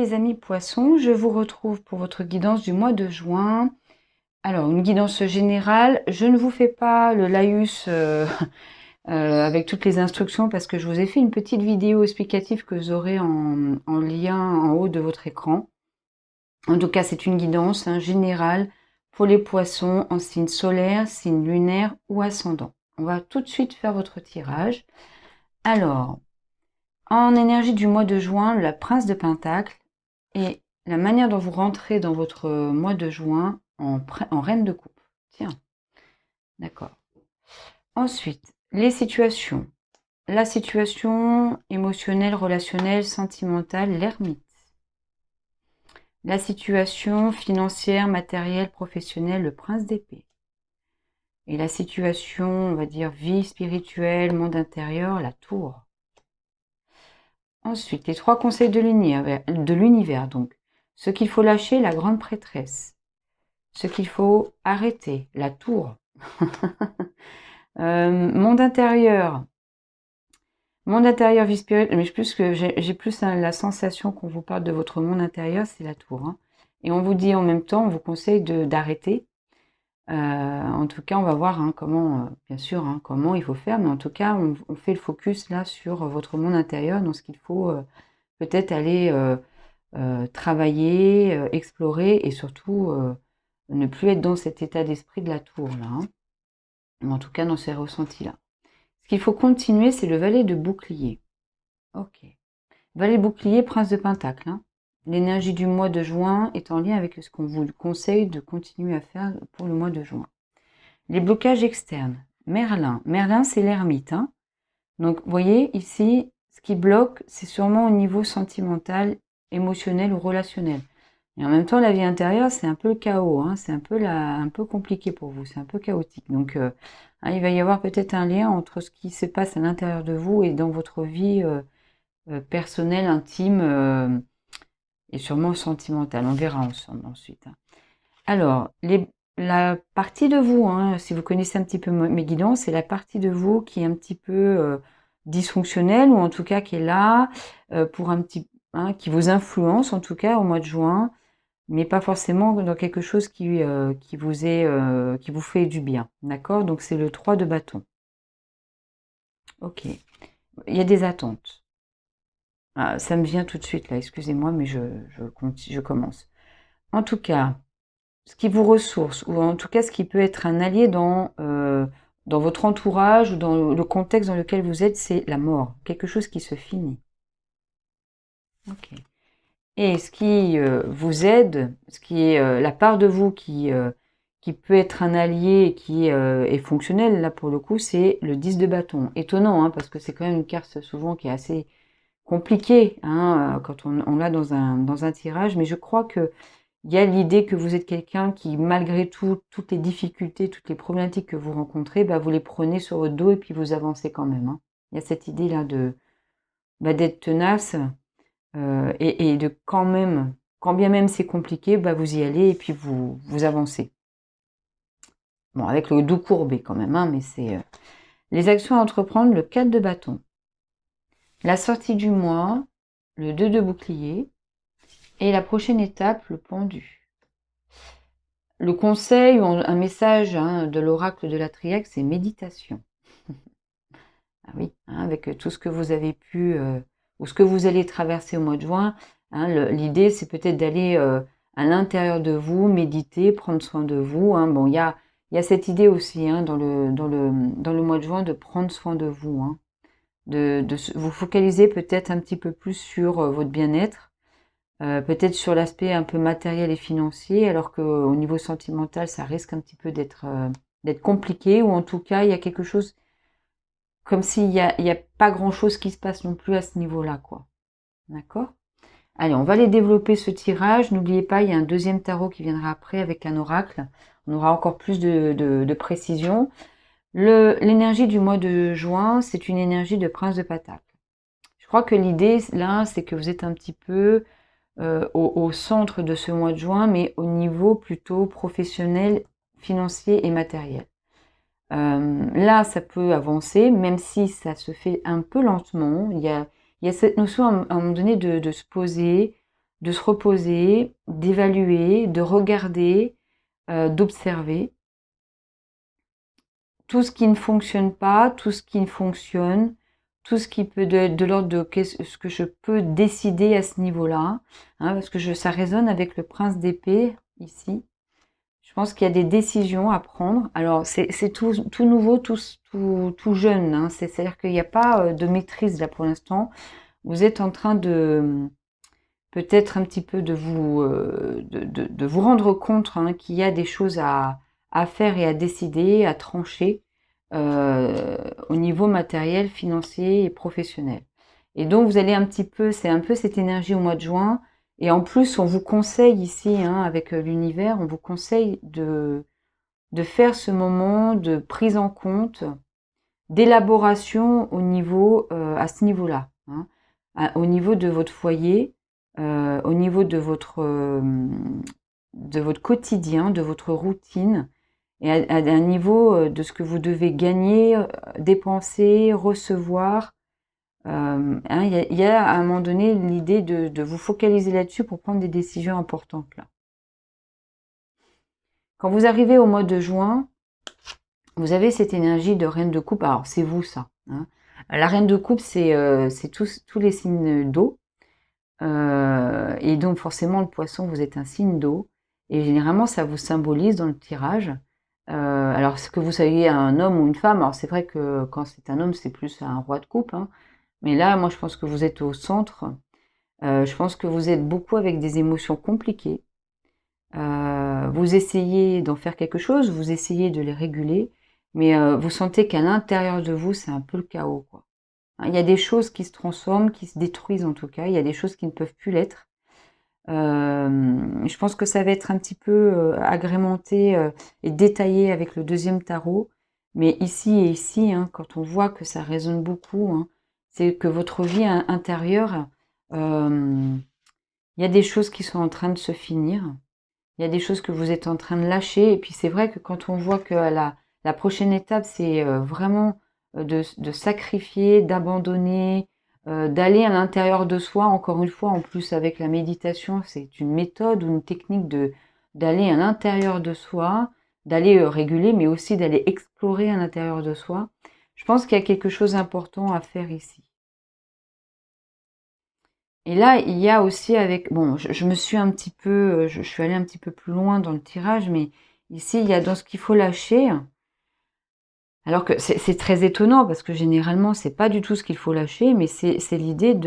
les amis poissons, je vous retrouve pour votre guidance du mois de juin. Alors, une guidance générale, je ne vous fais pas le laïus avec toutes les instructions parce que je vous ai fait une petite vidéo explicative que vous aurez en lien en haut de votre écran. En tout cas, c'est une guidance générale pour les poissons en signe solaire, signe lunaire ou ascendant. On va tout de suite faire votre tirage. Alors, en énergie du mois de juin, la Prince de Pentacle et la manière dont vous rentrez dans votre mois de juin en Reine de Coupe. Tiens, d'accord. Ensuite, les situations. La situation émotionnelle, relationnelle, sentimentale, l'ermite. La situation financière, matérielle, professionnelle, le prince d'épée. Et la situation, on va dire, vie spirituelle, monde intérieur, la tour. Ensuite, les 3 conseils de l'univers, donc. Ce qu'il faut lâcher, la grande prêtresse. Ce qu'il faut arrêter, la tour. Monde intérieur, vie spirituelle, mais j'ai plus la sensation qu'on vous parle de votre monde intérieur, c'est la tour. Et on vous dit en même temps, on vous conseille d'arrêter. En tout cas, on va voir comment, bien sûr, comment il faut faire, mais en tout cas, on fait le focus là sur votre monde intérieur, dans ce qu'il faut peut-être aller travailler, explorer et surtout ne plus être dans cet état d'esprit de la tour là, mais en tout cas dans ces ressentis là. Ce qu'il faut continuer, c'est le valet de bouclier. Ok. Valet de bouclier, prince de pentacle. L'énergie du mois de juin est en lien avec ce qu'on vous conseille de continuer à faire pour le mois de juin. Les blocages externes. Merlin. Merlin, c'est l'ermite. Donc, vous voyez, ici, ce qui bloque, c'est sûrement au niveau sentimental, émotionnel ou relationnel. Et en même temps, la vie intérieure, c'est un peu le chaos. C'est un peu compliqué pour vous. C'est un peu chaotique. Donc, il va y avoir peut-être un lien entre ce qui se passe à l'intérieur de vous et dans votre vie personnelle, intime et sûrement sentimentale. On verra ensemble ensuite. Alors, la partie de vous, si vous connaissez un petit peu mes guidances, c'est la partie de vous qui est un petit peu dysfonctionnelle ou en tout cas qui est là pour un petit, qui vous influence en tout cas au mois de juin, mais pas forcément dans quelque chose qui vous fait du bien, d'accord? Donc c'est le 3 de bâton. Ok. Il y a des attentes. Ah, ça me vient tout de suite là, excusez-moi, mais je commence. En tout cas, ce qui vous ressource, ou en tout cas ce qui peut être un allié dans votre entourage ou dans le contexte dans lequel vous êtes, c'est la mort, quelque chose qui se finit. Ok. Et ce qui vous aide, ce qui est la part de vous qui peut être un allié et qui est fonctionnel, là pour le coup, c'est le 10 de bâton. Étonnant, parce que c'est quand même une carte souvent qui est assez compliquée quand on l'a dans un tirage, mais je crois que il y a l'idée que vous êtes quelqu'un qui, malgré tout, toutes les difficultés, toutes les problématiques que vous rencontrez, vous les prenez sur votre dos et puis vous avancez quand même. Il y a cette idée-là d'être tenace et de quand même, quand bien même c'est compliqué, vous y allez et puis vous avancez. Bon, avec le dos courbé quand même, mais c'est... Les actions à entreprendre, le 4 de bâton. La sortie du mois, le 2 de bouclier. Et la prochaine étape, le pendu. Le conseil ou un message de l'oracle de la Triaque, c'est méditation. Ah oui, avec tout ce que vous avez pu, ou ce que vous allez traverser au mois de juin, l'idée c'est peut-être d'aller à l'intérieur de vous, méditer, prendre soin de vous. Bon, il y a cette idée aussi dans le mois de juin de prendre soin de vous, de vous focaliser peut-être un petit peu plus sur votre bien-être. Peut-être sur l'aspect un peu matériel et financier, alors qu'au niveau sentimental, ça risque un petit peu d'être compliqué, ou en tout cas, il y a quelque chose comme s'il y a pas grand-chose qui se passe non plus à ce niveau-là, quoi. D'accord? Allez, on va aller développer ce tirage. N'oubliez pas, il y a un deuxième tarot qui viendra après avec un oracle. On aura encore plus de précision. L'énergie du mois de juin, c'est une énergie de prince de pentacle. Je crois que l'idée, là, c'est que vous êtes un petit peu au centre de ce mois de juin, mais au niveau plutôt professionnel, financier et matériel. Là, ça peut avancer, même si ça se fait un peu lentement. Il y a cette notion à un moment donné de se poser, de se reposer, d'évaluer, de regarder, d'observer tout ce qui ne fonctionne pas, tout ce qui fonctionne, tout ce qui peut de l'ordre de ce que je peux décider à ce niveau-là, hein, parce que ça résonne avec le prince d'épée ici. Je pense qu'il y a des décisions à prendre. Alors c'est tout nouveau, tout jeune, hein. C'est-à-dire qu'il n'y a pas de maîtrise là pour l'instant. Vous êtes en train de peut-être un petit peu de vous rendre compte, hein, qu'il y a des choses à faire et à décider, à trancher au niveau matériel, financier et professionnel. Et donc vous allez c'est un peu cette énergie au mois de juin. Et en plus, on vous conseille ici, hein, avec l'univers, on vous conseille de faire ce moment de prise en compte, d'élaboration à ce niveau-là, hein, au niveau de votre foyer, au niveau de votre quotidien, de votre routine, et à un niveau de ce que vous devez gagner, dépenser, recevoir. Hein, il y a à un moment donné l'idée de vous focaliser là-dessus pour prendre des décisions importantes là. Quand vous arrivez au mois de juin, vous avez cette énergie de reine de coupe. Alors c'est vous ça, hein. La reine de coupe, c'est tous les signes d'eau. Et donc forcément le poisson, vous êtes un signe d'eau. Et généralement ça vous symbolise dans le tirage. Alors ce que vous soyez un homme ou une femme, alors c'est vrai que quand c'est un homme, c'est plus un roi de coupe, hein. Mais là, moi je pense que vous êtes au centre. Je pense que vous êtes beaucoup avec des émotions compliquées. Vous essayez d'en faire quelque chose, vous essayez de les réguler, mais vous sentez qu'à l'intérieur de vous, c'est un peu le chaos, quoi. Hein, il y a des choses qui se transforment, qui se détruisent en tout cas, il y a des choses qui ne peuvent plus l'être. Je pense que ça va être un petit peu agrémenté et détaillé avec le deuxième tarot, mais ici et ici, hein, quand on voit que ça résonne beaucoup, hein, c'est que votre vie intérieure, il y a des choses qui sont en train de se finir. Il y a des choses que vous êtes en train de lâcher. Et puis c'est vrai que quand on voit que la prochaine étape, c'est vraiment de sacrifier, d'abandonner, d'aller à l'intérieur de soi, encore une fois, en plus avec la méditation, c'est une méthode ou une technique d'aller à l'intérieur de soi, d'aller réguler, mais aussi d'aller explorer à l'intérieur de soi. Je pense qu'il y a quelque chose d'important à faire ici. Et là, il y a aussi bon, je me suis un petit peu, je suis allée un petit peu plus loin dans le tirage, mais ici, il y a dans ce qu'il faut lâcher. Alors que c'est très étonnant parce que généralement, c'est pas du tout ce qu'il faut lâcher, mais c'est l'idée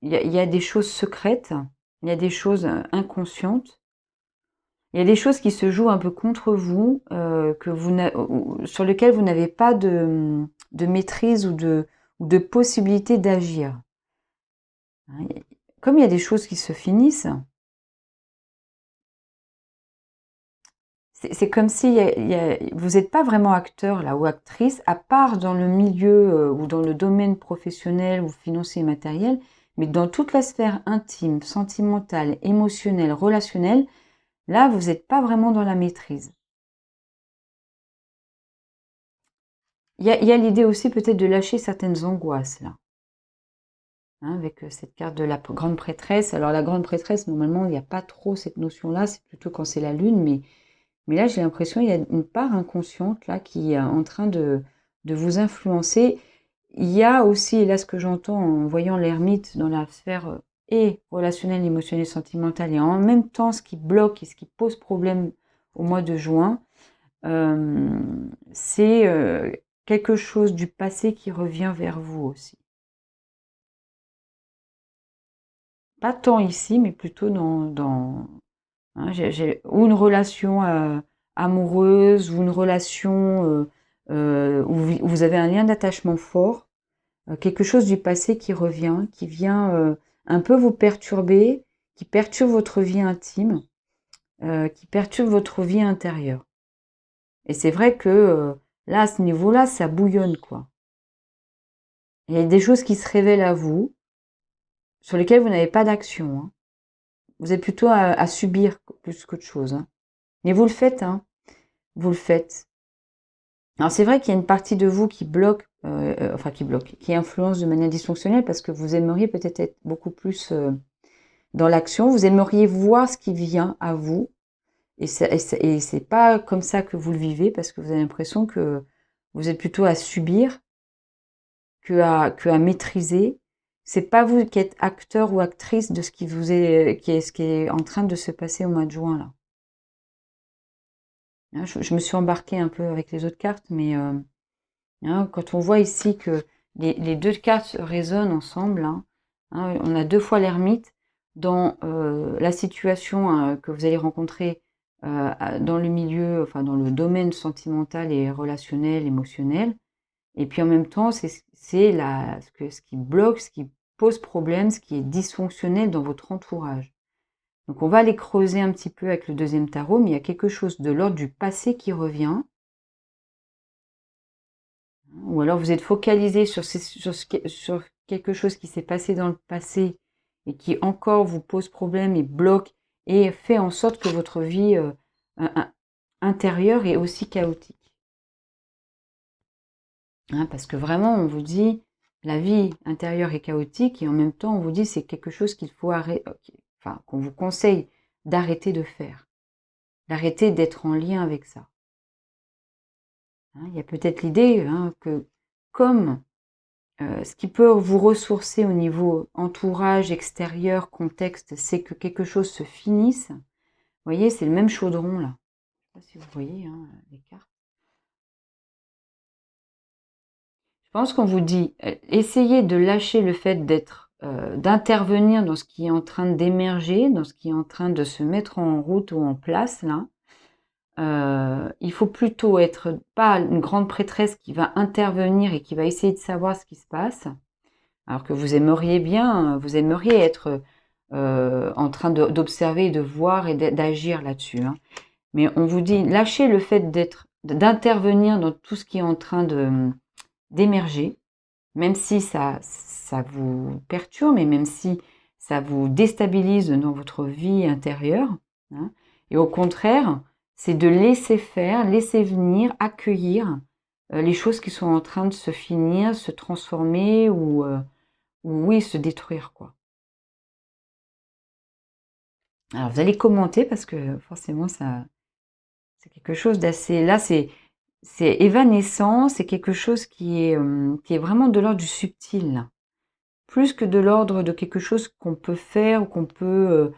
il y a des choses secrètes, il y a des choses inconscientes, il y a des choses qui se jouent un peu contre vous, sur lesquelles vous n'avez pas de maîtrise ou de possibilité d'agir. Hein, comme il y a des choses qui se finissent, c'est comme si vous n'êtes pas vraiment acteur là ou actrice, à part dans le milieu ou dans le domaine professionnel ou financier et matériel, mais dans toute la sphère intime, sentimentale, émotionnelle, relationnelle, là, vous n'êtes pas vraiment dans la maîtrise. Il y a l'idée aussi peut-être de lâcher certaines angoisses là. Hein, avec cette carte de la grande prêtresse. Alors la grande prêtresse, normalement, il n'y a pas trop cette notion-là, c'est plutôt quand c'est la lune, mais là, j'ai l'impression qu'il y a une part inconsciente là qui est en train de vous influencer. Il y a aussi, et là ce que j'entends en voyant l'ermite dans la sphère et relationnelle, émotionnelle, sentimentale, et en même temps ce qui bloque et ce qui pose problème au mois de juin, c'est quelque chose du passé qui revient vers vous aussi. Pas tant ici, mais plutôt hein, ou une relation amoureuse, ou une relation où vous avez un lien d'attachement fort, quelque chose du passé qui revient, qui vient un peu vous perturber, qui perturbe votre vie intime, qui perturbe votre vie intérieure. Et c'est vrai que là, à ce niveau-là, ça bouillonne, quoi. Il y a des choses qui se révèlent à vous, sur lesquelles vous n'avez pas d'action, hein. Vous êtes plutôt à subir plus qu'autre chose, hein. Mais vous le faites, hein. Vous le faites. Alors c'est vrai qu'il y a une partie de vous qui bloque, qui influence de manière dysfonctionnelle parce que vous aimeriez peut-être être beaucoup plus dans l'action, vous aimeriez voir ce qui vient à vous, et c'est pas comme ça que vous le vivez, parce que vous avez l'impression que vous êtes plutôt à subir que à maîtriser. C'est pas vous qui êtes acteur ou actrice de ce qui ce qui est en train de se passer au mois de juin, là. Hein, je me suis embarquée un peu avec les autres cartes, mais hein, quand on voit ici que les deux cartes résonnent ensemble, hein, on a 2 fois l'ermite dans la situation que vous allez rencontrer dans le milieu, enfin dans le domaine sentimental et relationnel, émotionnel. Et puis en même temps, c'est ce qui bloque, ce qui pose problème, ce qui est dysfonctionnel dans votre entourage. Donc on va aller creuser un petit peu avec le deuxième tarot, mais il y a quelque chose de l'ordre du passé qui revient. Ou alors vous êtes focalisé sur quelque chose qui s'est passé dans le passé et qui encore vous pose problème et bloque et fait en sorte que votre vie intérieure est aussi chaotique. Hein, parce que vraiment, on vous dit, la vie intérieure est chaotique et en même temps, on vous dit c'est quelque chose qu'il faut arrêter, enfin, qu'on vous conseille d'arrêter de faire, d'arrêter d'être en lien avec ça. Hein, il y a peut-être l'idée que comme ce qui peut vous ressourcer au niveau entourage, extérieur, contexte, c'est que quelque chose se finisse. Vous voyez, c'est le même chaudron là. Je ne sais pas si vous voyez les cartes. Je pense qu'on vous dit, essayez de lâcher le fait d'intervenir dans ce qui est en train d'émerger, dans ce qui est en train de se mettre en route ou en place là. Il faut plutôt être pas une grande prêtresse qui va intervenir et qui va essayer de savoir ce qui se passe, alors que vous aimeriez bien, vous aimeriez être en train d'observer, de voir et d'agir là-dessus. Hein. Mais on vous dit, lâchez le fait d'intervenir dans tout ce qui est en train d'émerger, même si ça vous perturbe et même si ça vous déstabilise dans votre vie intérieure. Hein. Et au contraire, c'est de laisser faire, laisser venir, accueillir les choses qui sont en train de se finir, se transformer ou oui, se détruire, quoi. Alors, vous allez commenter parce que forcément, c'est quelque chose d'assez... Là, c'est évanescent, c'est quelque chose qui est vraiment de l'ordre du subtil, là. Plus que de l'ordre de quelque chose qu'on peut faire ou qu'on peut,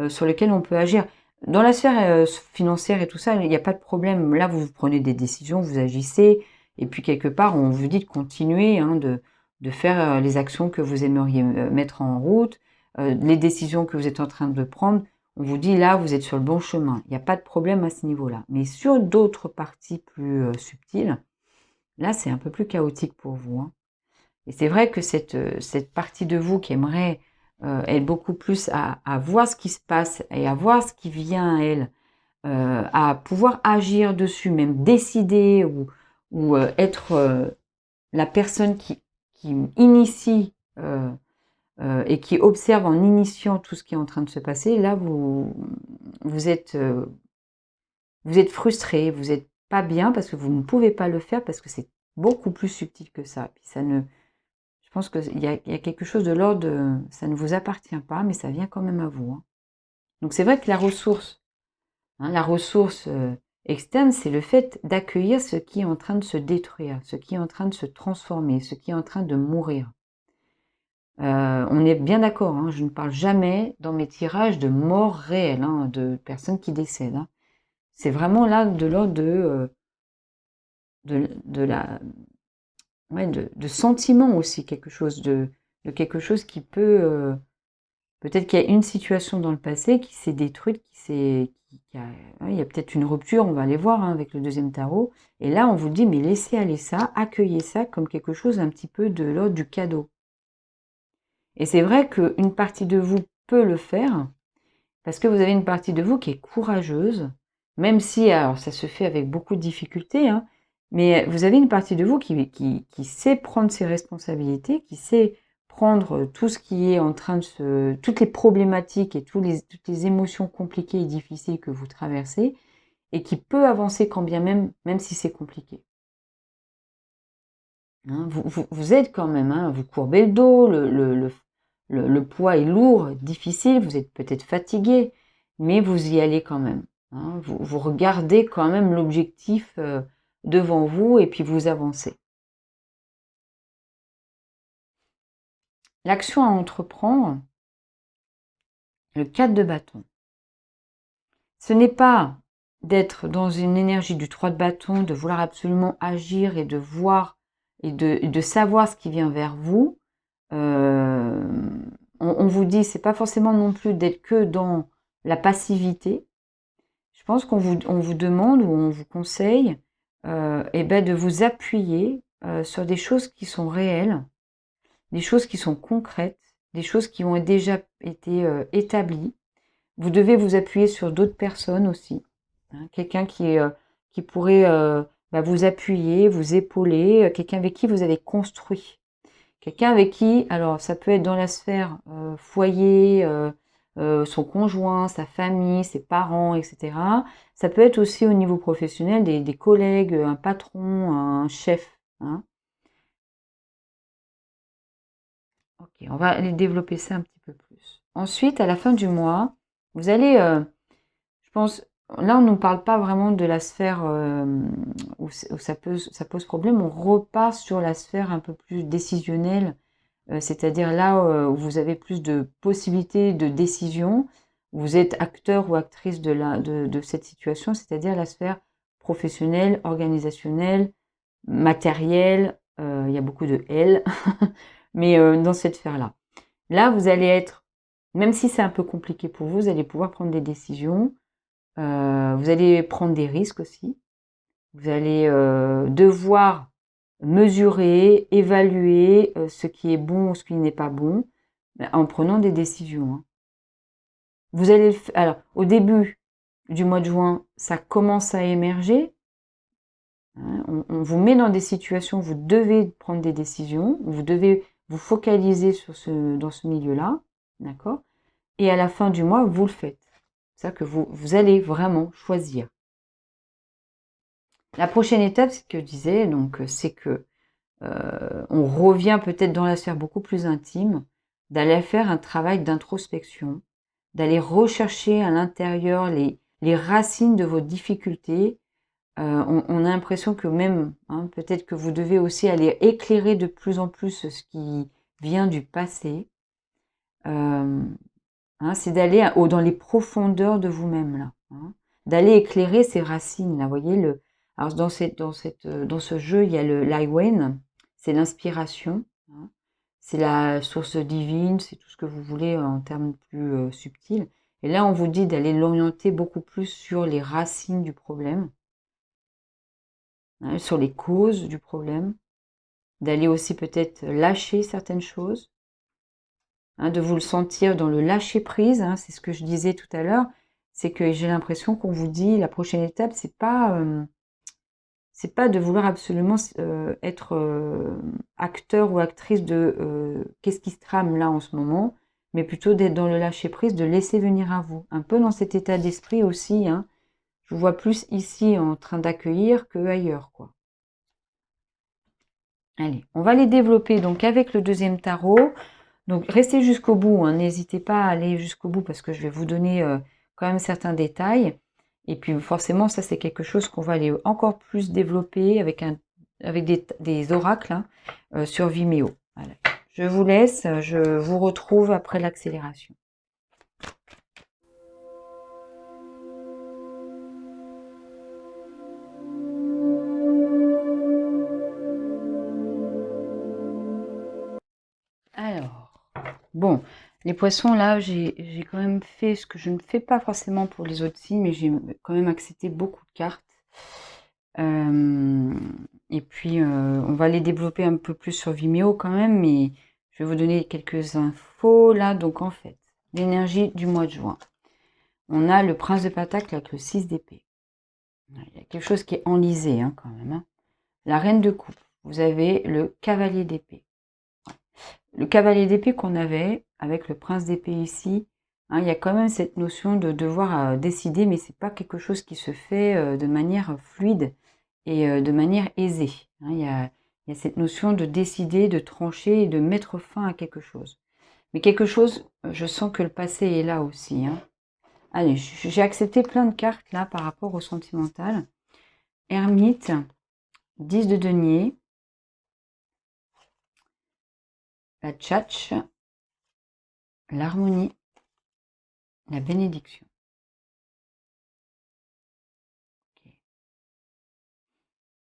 sur lequel on peut agir. Dans la sphère financière et tout ça, il n'y a pas de problème. Là, vous prenez des décisions, vous agissez, et puis quelque part, on vous dit de continuer, de faire les actions que vous aimeriez mettre en route, les décisions que vous êtes en train de prendre. On vous dit là, vous êtes sur le bon chemin. Il n'y a pas de problème à ce niveau-là. Mais sur d'autres parties plus subtiles, là, c'est un peu plus chaotique pour vous. Hein. Et c'est vrai que cette partie de vous qui aimerait être beaucoup plus à voir ce qui se passe et à voir ce qui vient à elle, à pouvoir agir dessus, même décider ou être la personne qui initie et qui observe en initiant tout ce qui est en train de se passer, là vous êtes frustré, vous n'êtes pas bien parce que vous ne pouvez pas le faire parce que c'est beaucoup plus subtil que ça. Puis je pense qu'il y a quelque chose de l'ordre de ça ne vous appartient pas, mais ça vient quand même à vous. Hein. Donc c'est vrai que la ressource externe, c'est le fait d'accueillir ce qui est en train de se détruire, ce qui est en train de se transformer, ce qui est en train de mourir. On est bien d'accord, hein, je ne parle jamais dans mes tirages de mort réelle, hein, de personnes qui décèdent. Hein. C'est vraiment là de l'ordre de sentiment aussi, quelque chose de quelque chose qui peut peut-être qu'il y a une situation dans le passé qui s'est détruite, il y a peut-être une rupture, on va aller voir hein, avec le deuxième tarot. Et là, on vous dit, mais laissez aller ça, accueillez ça comme quelque chose un petit peu de l'ordre du cadeau. Et c'est vrai qu'une partie de vous peut le faire, parce que vous avez une partie de vous qui est courageuse, même si, alors ça se fait avec beaucoup de difficultés, hein, mais vous avez une partie de vous qui sait prendre ses responsabilités, qui sait prendre tout ce qui est en train de toutes les problématiques et toutes les émotions compliquées et difficiles que vous traversez, et qui peut avancer quand bien même si c'est compliqué. Hein, vous êtes quand même, hein, vous courbez le dos, le poids est lourd, difficile, vous êtes peut-être fatigué, mais vous y allez quand même. Hein. Vous regardez quand même l'objectif devant vous et puis vous avancez. L'action à entreprendre, le 4 de bâton. Ce n'est pas d'être dans une énergie du 3 de bâton, de vouloir absolument agir et de voir et de savoir ce qui vient vers vous. On vous dit, c'est pas forcément non plus d'être que dans la passivité. Je pense qu'on vous demande ou on vous conseille de vous appuyer sur des choses qui sont réelles, des choses qui sont concrètes, des choses qui ont déjà été établies. Vous devez vous appuyer sur d'autres personnes aussi. Hein, quelqu'un qui pourrait vous appuyer, vous épauler, quelqu'un avec qui vous avez construit. Quelqu'un avec qui, alors ça peut être dans la sphère foyer, son conjoint, sa famille, ses parents, etc. Ça peut être aussi au niveau professionnel, des collègues, un patron, un chef. Hein. Ok, on va aller développer ça un petit peu plus. Ensuite, à la fin du mois, vous allez, je pense, là on ne nous parle pas vraiment de la sphère où ça pose problème, on repart sur la sphère un peu plus décisionnelle, c'est-à-dire là où vous avez plus de possibilités de décision, vous êtes acteur ou actrice de cette situation, c'est-à-dire la sphère professionnelle, organisationnelle, matérielle, il y a beaucoup de L, mais dans cette sphère-là. Là, vous allez être, même si c'est un peu compliqué pour vous, vous allez pouvoir prendre des décisions, vous allez prendre des risques aussi, vous allez devoir mesurer, évaluer ce qui est bon ou ce qui n'est pas bon, en prenant des décisions. Hein. Vous allez alors, au début du mois de juin, ça commence à émerger. Hein, on vous met dans des situations où vous devez prendre des décisions, vous devez vous focaliser dans ce milieu-là, d'accord? Et à la fin du mois, vous le faites. C'est ça que vous allez vraiment choisir. La prochaine étape, c'est ce que je disais, donc c'est que on revient peut-être dans la sphère beaucoup plus intime, d'aller faire un travail d'introspection, d'aller rechercher à l'intérieur les racines de vos difficultés. On a l'impression que même, hein, peut-être que vous devez aussi aller éclairer de plus en plus ce qui vient du passé. Hein, c'est d'aller dans les profondeurs de vous-même là, hein, d'aller éclairer ces racines là. Vous voyez alors dans ce jeu, il y a le l'Iwen, c'est l'inspiration, hein, c'est la source divine, c'est tout ce que vous voulez en termes plus subtils. Et là, on vous dit d'aller l'orienter beaucoup plus sur les racines du problème, hein, sur les causes du problème, d'aller aussi peut-être lâcher certaines choses. Hein, de vous le sentir dans le lâcher prise, hein, c'est ce que je disais tout à l'heure, c'est que j'ai l'impression qu'on vous dit la prochaine étape, c'est pas de vouloir absolument être acteur ou actrice de qu'est-ce qui se trame là en ce moment, mais plutôt d'être dans le lâcher prise, de laisser venir à vous, un peu dans cet état d'esprit aussi. Hein, je vous vois plus ici en train d'accueillir que ailleurs, quoi. Allez, on va les développer donc avec le deuxième tarot. Donc restez jusqu'au bout, hein, n'hésitez pas à aller jusqu'au bout parce que je vais vous donner quand même certains détails. Et puis forcément, ça c'est quelque chose qu'on va aller encore plus développer avec des oracles hein, sur Vimeo. Voilà. Je vous laisse, je vous retrouve après l'accélération. Alors, bon, les poissons, là, j'ai quand même fait ce que je ne fais pas forcément pour les autres signes, mais j'ai quand même accepté beaucoup de cartes. Et puis, on va les développer un peu plus sur Vimeo quand même, mais je vais vous donner quelques infos là. Donc, en fait, l'énergie du mois de juin. On a le prince de Pentacle avec le 6 d'épée. Il y a quelque chose qui est enlisé hein, quand même. Hein. La reine de coupe. Vous avez le cavalier d'épée. Le cavalier d'épée qu'on avait avec le prince d'épée ici, hein, il y a quand même cette notion de devoir décider, mais c'est pas quelque chose qui se fait de manière fluide et de manière aisée. Hein, il y a cette notion de décider, de trancher et de mettre fin à quelque chose. Mais quelque chose, je sens que le passé est là aussi. Hein. Allez, j'ai accepté plein de cartes là par rapport au sentimental. Ermite, 10 de denier, la tchatche, l'harmonie, la bénédiction. Okay.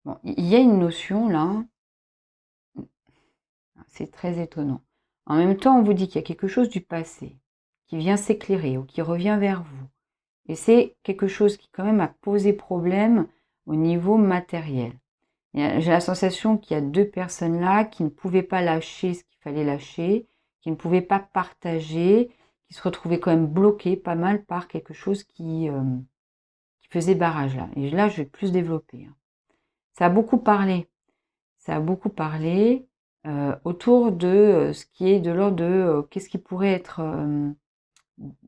Bon, il y a une notion là, c'est très étonnant. En même temps, on vous dit qu'il y a quelque chose du passé qui vient s'éclairer ou qui revient vers vous. Et c'est quelque chose qui quand même a posé problème au niveau matériel. J'ai la sensation qu'il y a deux personnes là qui ne pouvaient pas lâcher ce qu'il fallait lâcher, qui ne pouvaient pas partager, qui se retrouvaient quand même bloquées pas mal par quelque chose qui faisait barrage là. Et là, je vais plus développer. Hein. Ça a beaucoup parlé. Ça a beaucoup parlé autour de ce qui est de l'ordre de qu'est-ce qui pourrait être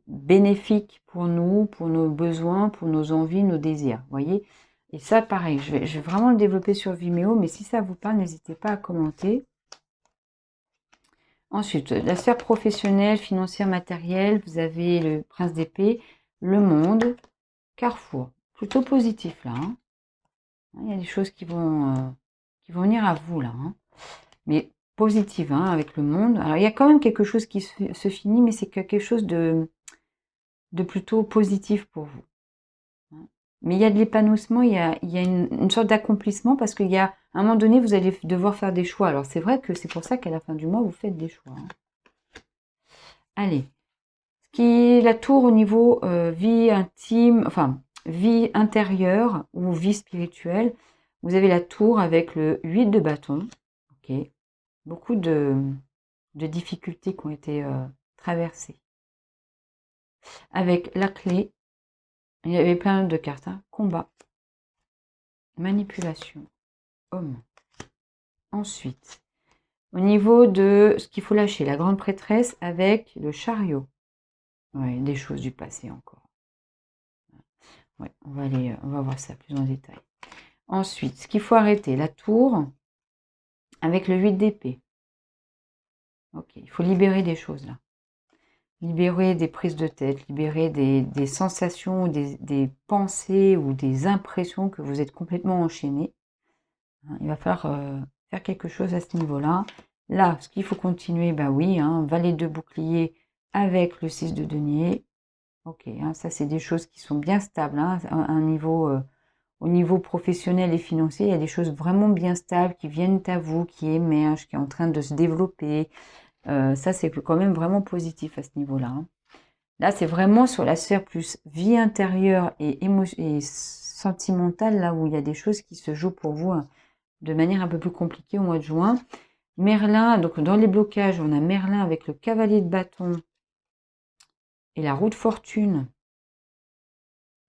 bénéfique pour nous, pour nos besoins, pour nos envies, nos désirs. Vous voyez? Et ça, pareil, je vais vraiment le développer sur Vimeo, mais si ça vous parle, n'hésitez pas à commenter. Ensuite, la sphère professionnelle, financière, matérielle, vous avez le prince d'épée, le monde, Carrefour. Plutôt positif là. Hein. Il y a des choses qui vont venir à vous là. Hein. Mais positive hein, avec le monde. Alors, il y a quand même quelque chose qui se finit, mais c'est quelque chose de plutôt positif pour vous. Mais il y a de l'épanouissement, il y a une sorte d'accomplissement parce qu'il y a, à un moment donné, vous allez devoir faire des choix. Alors, c'est vrai que c'est pour ça qu'à la fin du mois, vous faites des choix. Hein. Allez. Ce qui est la tour au niveau vie intime, enfin, vie intérieure ou vie spirituelle. Vous avez la tour avec le 8 de bâton. Ok. Beaucoup de difficultés qui ont été traversées. Avec la clé, il y avait plein de cartes. Hein. Combat, manipulation, homme. Ensuite, au niveau de ce qu'il faut lâcher, la grande prêtresse avec le chariot. Ouais, des choses du passé encore. Ouais, on va voir ça plus en détail. Ensuite, ce qu'il faut arrêter, la tour avec le 8 d'épée. Ok, il faut libérer des choses là. Libérer des prises de tête, libérer des sensations, des pensées ou des impressions que vous êtes complètement enchaîné. Il va falloir faire quelque chose à ce niveau-là. Là, ce qu'il faut continuer, bah oui, hein, valet de bouclier avec le 6 de denier. Ok, hein, ça c'est des choses qui sont bien stables, hein, au niveau professionnel et financier, il y a des choses vraiment bien stables qui viennent à vous, qui émergent, qui est en train de se développer. Ça, c'est quand même vraiment positif à ce niveau-là. Hein. Là, c'est vraiment sur la sphère plus vie intérieure et sentimentale, là où il y a des choses qui se jouent pour vous hein, de manière un peu plus compliquée au mois de juin. Merlin, donc dans les blocages, on a Merlin avec le cavalier de bâton et la roue de fortune.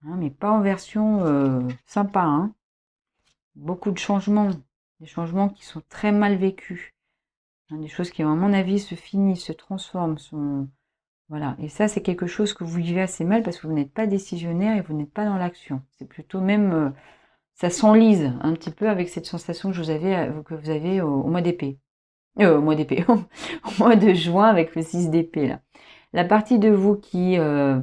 Hein, mais pas en version sympa. Hein. Beaucoup de changements. Des changements qui sont très mal vécus. Hein, des choses qui, à mon avis, se finissent, se transforment. Voilà. Et ça, c'est quelque chose que vous vivez assez mal parce que vous n'êtes pas décisionnaire et vous n'êtes pas dans l'action. C'est plutôt même... ça s'enlise un petit peu avec cette sensation que vous avez au mois d'épée. Au mois d'épée. Au mois de juin avec le 6 d'épée, là. La partie de vous qui a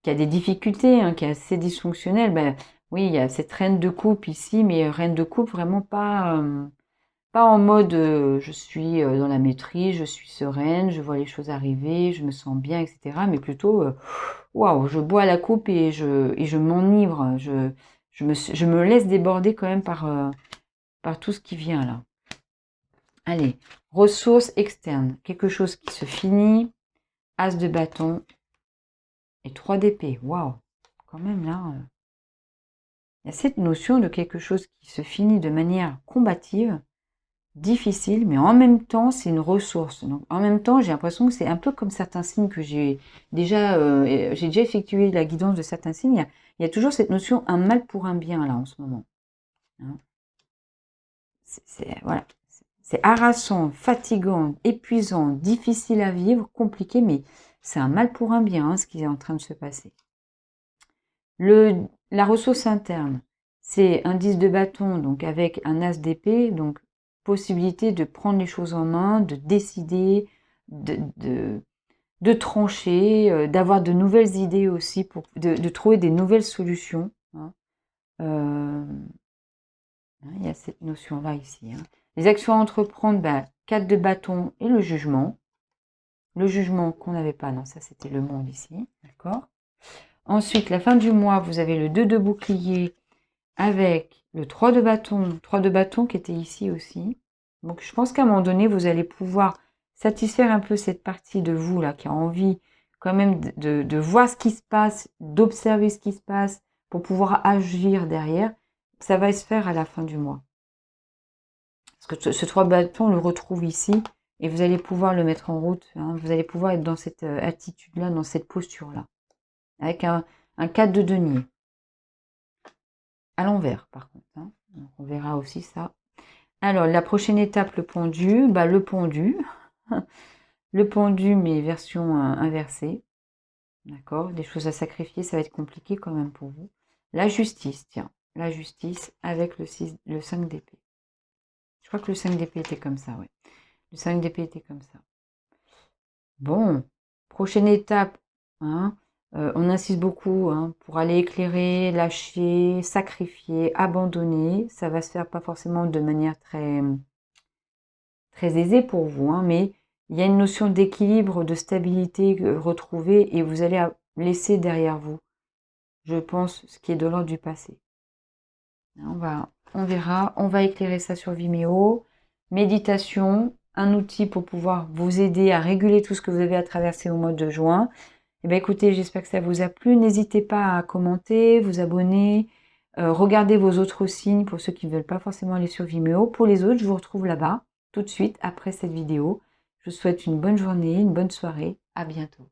des difficultés, hein, qui est assez dysfonctionnelle, ben, oui, il y a cette reine de coupe ici, mais reine de coupe vraiment pas en mode je suis dans la maîtrise, je suis sereine, je vois les choses arriver, je me sens bien, etc. Mais plutôt, waouh, je bois la coupe et je m'enivre, je me laisse déborder quand même par tout ce qui vient là. Allez, ressources externes, quelque chose qui se finit, as de bâton et 3 d'épée, waouh, quand même là... Il y a cette notion de quelque chose qui se finit de manière combative, difficile, mais en même temps, c'est une ressource. Donc, en même temps, j'ai l'impression que c'est un peu comme certains signes que j'ai déjà effectué la guidance de certains signes. Il y a toujours cette notion un mal pour un bien là en ce moment. Hein. Voilà. C'est harassant, fatigant, épuisant, difficile à vivre, compliqué, mais c'est un mal pour un bien hein, ce qui est en train de se passer. La ressource interne, c'est un 10 de bâton, donc avec un as d'épée, donc possibilité de prendre les choses en main, de décider, de trancher, d'avoir de nouvelles idées aussi, de trouver des nouvelles solutions. Hein. Il y a cette notion-là ici. Hein. Les actions à entreprendre, 4 de bâton et le jugement. Le jugement qu'on n'avait pas, non, ça c'était le monde ici, d'accord. Ensuite, la fin du mois, vous avez le 2 de bouclier avec le 3 de bâton qui était ici aussi. Donc je pense qu'à un moment donné, vous allez pouvoir satisfaire un peu cette partie de vous là qui a envie quand même de voir ce qui se passe, d'observer ce qui se passe pour pouvoir agir derrière. Ça va se faire à la fin du mois. Parce que ce 3 de bâton, on le retrouve ici et vous allez pouvoir le mettre en route. Hein. Vous allez pouvoir être dans cette attitude-là, dans cette posture-là. Avec un 4 de denier. À l'envers, par contre. Hein. Donc, on verra aussi ça. Alors, la prochaine étape, le pendu. Le pendu. Le pendu, mais version inversée. D'accord. Des choses à sacrifier, ça va être compliqué quand même pour vous. La justice, tiens. La justice avec le 5 d'épée. Je crois que le 5 d'épée était comme ça, ouais. Le 5 d'épée était comme ça. Bon, prochaine étape, hein, on insiste beaucoup hein, pour aller éclairer, lâcher, sacrifier, abandonner. Ça va se faire pas forcément de manière très, très aisée pour vous, hein, mais il y a une notion d'équilibre, de stabilité retrouvée et vous allez laisser derrière vous, je pense, ce qui est de l'ordre du passé. On verra, on va éclairer ça sur Vimeo. Méditation, un outil pour pouvoir vous aider à réguler tout ce que vous avez à traverser au mois de juin. Eh bien, écoutez, j'espère que ça vous a plu. N'hésitez pas à commenter, vous abonner, regardez vos autres signes pour ceux qui ne veulent pas forcément aller sur Vimeo. Pour les autres, je vous retrouve là-bas tout de suite après cette vidéo. Je vous souhaite une bonne journée, une bonne soirée. À bientôt.